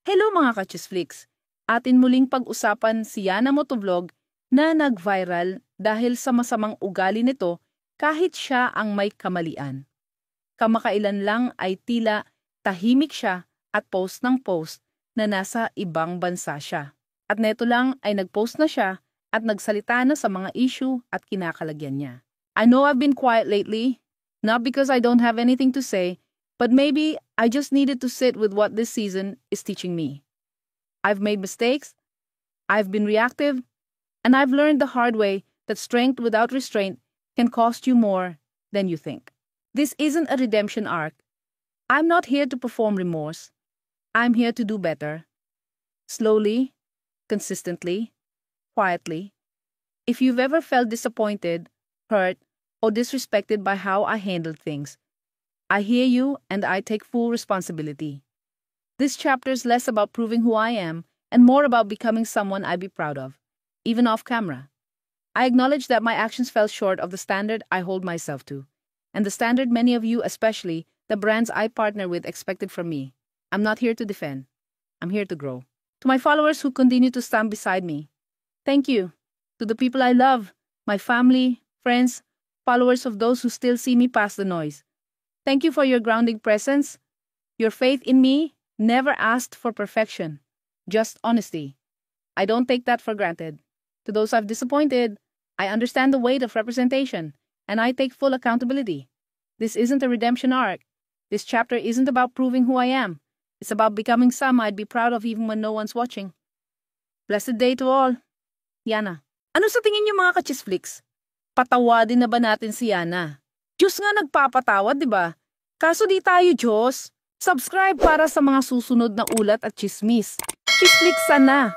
Hello mga ka-Chisflix! Atin muling pag-usapan si Yana Motovlog na nag-viral dahil sa masamang ugali nito kahit siya ang may kamalian. Kamakailan lang ay tila tahimik siya at post ng post na nasa ibang bansa siya. At neto lang ay nag-post na siya at nagsalita na sa mga issue at kinakalagyan niya. I know I've been quiet lately, not because I don't have anything to say, but maybe I just needed to sit with what this season is teaching me. I've made mistakes, I've been reactive, and I've learned the hard way that strength without restraint can cost you more than you think. This isn't a redemption arc. I'm not here to perform remorse. I'm here to do better. Slowly, consistently, quietly. If you've ever felt disappointed, hurt, or disrespected by how I handled things, I hear you and I take full responsibility. This chapter is less about proving who I am and more about becoming someone I'd be proud of, even off camera. I acknowledge that my actions fell short of the standard I hold myself to, and the standard many of you, especially the brands I partner with, expected from me. I'm not here to defend. I'm here to grow. To my followers who continue to stand beside me, thank you. To the people I love, my family, friends, followers of those who still see me past the noise, thank you for your grounding presence. Your faith in me never asked for perfection, just honesty. I don't take that for granted. To those I've disappointed, I understand the weight of representation, and I take full accountability. This isn't a redemption arc. This chapter isn't about proving who I am. It's about becoming some I'd be proud of even when no one's watching. Blessed day to all. Yana. Ano sa tingin niyo mga ka-Chisflix? Patawadin na ba natin si Yana? Diyos nga nagpapatawad, di ba? Kaso di tayo Diyos. Subscribe para sa mga susunod na ulat at chismis. Chisflix sana!